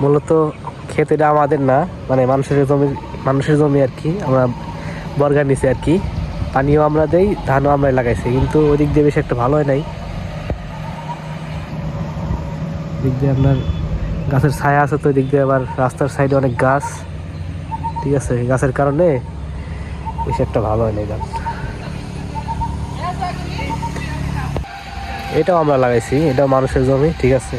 মূলত ক্ষেত এটা আমাদের না, মানে মানুষের জমি আর কি। আমরা বর্গা নিছি আর কি, পানিও আমরা দেই, ধানও আমরা লাগাইছি, কিন্তু ওই দিক দিয়ে বেশি একটা ভালো হয় নাই। দিক দিয়ে আপনার গাছের ছায়া আছে, তো দিক দিয়ে আবার রাস্তার সাইডে অনেক গাছ, ঠিক আছে, গাছের কারণে বেশি একটা ভালো হয় নাই ধান। এটাও আমরা লাগাইছি, এটাও মানুষের জমি, ঠিক আছে।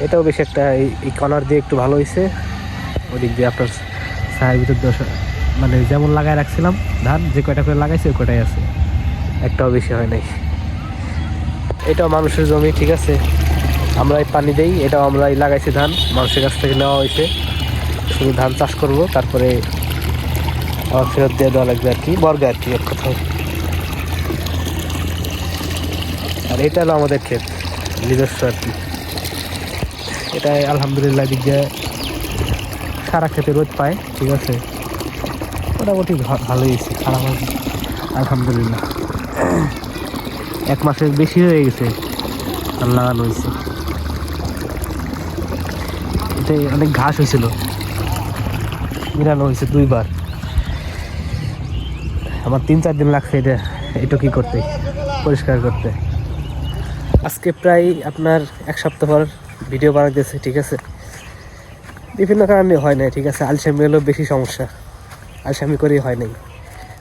এটাও বেশি একটা এই কর্নার দিয়ে একটু ভালো হয়েছে, ওদিক দিয়ে আপনার ছায়ের ভিতর মানে যেমন লাগাই রাখছিলাম ধান, যে কয়টা করে লাগাইছে ওই কয়টাই আছে, একটাও বেশি হয় নাই। এটাও মানুষের জমি, ঠিক আছে, আমরাই পানি দেই, এটাও আমরাই লাগাইছি ধান, মানুষের কাছ থেকে নেওয়া হয়েছে। শুধু ধান চাষ করব, তারপরে আবার ফেরত দিয়ে দেওয়া লাগবে আর কি, বর্গা আর কি এক কথায়। আর এটা হলো আমাদের ক্ষেত, নিজস্ব আর কি। এটাই আলহামদুলিল্লাহ দিক দিয়ে সারা ক্ষেতে রোদ পায়, ঠিক আছে, মোটামুটি ভালোই হয়েছে, খারাপ হয়েছে আলহামদুলিল্লাহ। 1 মাসের বেশি হয়ে গেছে ধান লাগানো হয়েছে। এটাই অনেক ঘাস হয়েছিল, মিলানো হয়েছে 2 বার। আমার 3-4 দিন লাগছে এটা কি করতে, পরিষ্কার করতে। আজকে প্রায় আপনার 1 সপ্তাহ পর ভিডিও বানাইতেছে, ঠিক আছে। বিভিন্ন কারণে হয় নাই, ঠিক আছে, আলসামি হলো বেশি সমস্যা, আলসামি করেই হয় নাই।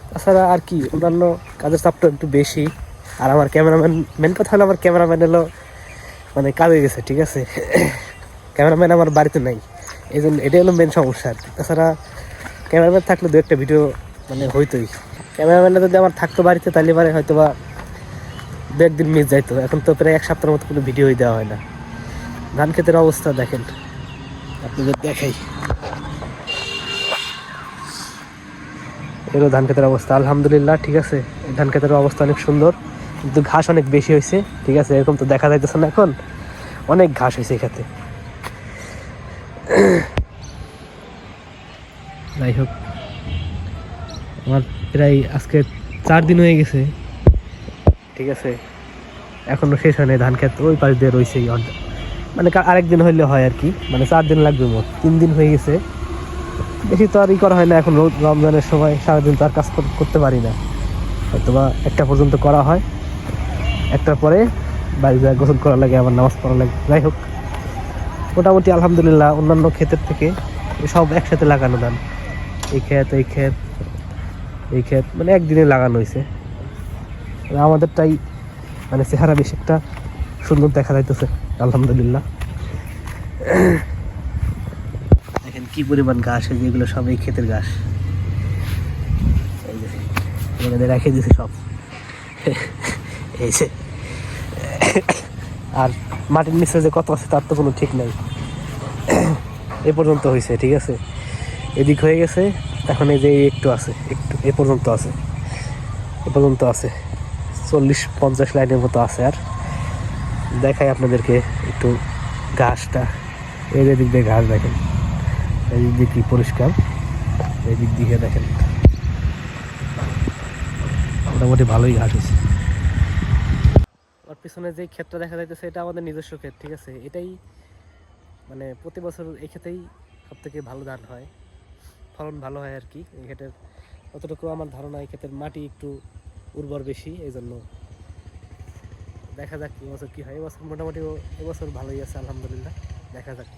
তাছাড়া আর কি, অন্যান্য কাজের চাপটা একটু বেশি। আর আমার ক্যামেরাম্যান, মেন কথা হলো আমার ক্যামেরাম্যান হলো মানে কাজে গেছে, ঠিক আছে। ক্যামেরাম্যান আমার বাড়িতে নাই, এই জন্য এটাই হলো মেন সমস্যা আর কি। তাছাড়া ক্যামেরাম্যান থাকলে 2-1টা ভিডিও মানে হইতোই। ক্যামেরাম্যানটা যদি আমার থাকতো বাড়িতে, তাহলে পারে হয়তো বা 2-1 দিন মিস যাইতো। এখন তো প্রায় 1 সপ্তাহের মতো কোনো ভিডিওই দেওয়া হয় না। ধান ক্ষেতের অবস্থা দেখেন, আপনাদের দেখাই। এগুলো ধান ক্ষেতের অবস্থা আলহামদুলিল্লাহ, ঠিক আছে। এই ধান ক্ষেতের অবস্থা অনেক সুন্দর, কিন্তু ঘাস অনেক বেশি হয়েছে, ঠিক আছে। এরকম তো দেখা যাইতেছে না, এখন অনেক ঘাস হয়েছে এই ক্ষেতে। যাই হোক, আমার প্রায় আজকে 4 দিন হয়ে গেছে, ঠিক আছে, এখনো শেষ হয় নাই ধান ক্ষেত। ওই পাশ দিয়ে রয়েছে, মানে আরেকদিন হইলে হয় আর কি, মানে 4 দিন লাগবে মোট। 3 দিন হয়ে গেছে, বেশি তো আর করা হয় না। এখন রমজানের সময় সারাদিন তো আর কাজ করতে পারি না, হয়তো বা 1টা পর্যন্ত করা হয়, 1টার পরে বাড়ি যায় গোসল করা লাগে, আবার নামাজ পড়া লাগে। যাই হোক, মোটামুটি আলহামদুলিল্লাহ অন্যান্য ক্ষেতের থেকে সব একসাথে লাগানো ধান, এই ক্ষেত এই ক্ষেত এই ক্ষেত, মানে একদিনে লাগানো হয়েছে। আমাদেরটাই মানে চেহারা বেশ একটা সুন্দর দেখা যাইতেছে আলহামদুলিল্লাহ। দেখেন কি পরিমাণ ঘাস, যেগুলো সব এই ক্ষেতের ঘাস, রেখে দিয়েছে সব। এই যে, আর মাটির নিচে যে কত আছে তার তো কোনো ঠিক নাই। এ পর্যন্ত হয়েছে, ঠিক আছে, এদিক হয়ে গেছে, এখন এই যে একটু আছে, একটু এ পর্যন্ত আছে, এ পর্যন্ত আছে, 40-50 লাইনের মতো আছে। আর দেখাই আপনাদেরকে একটু ঘাসটা, এই যে দিক দিয়ে ঘাস দেখেন, এই দিক দিয়ে কি পরিষ্কার, এই দিক দিয়ে দেখেন মোটামুটি ভালোই ঘাস হয়েছে। ওর পিছনে যে ক্ষেতটা দেখা যাইতেছে, এটা আমাদের নিজস্ব ক্ষেত, ঠিক আছে। এটাই মানে প্রতি বছর এই ক্ষেতেই সব থেকে ভালো ধান হয়, ফলন ভালো হয় আর কি। এই ক্ষেতের অতটুকু আমার ধারণা, এই ক্ষেতের মাটি একটু উর্বর বেশি, এই জন্য। দেখা যাক এবছর কি হয়। এবছর মোটামুটি এবছর ভালোই আছে আলহামদুলিল্লাহ, দেখা যাক।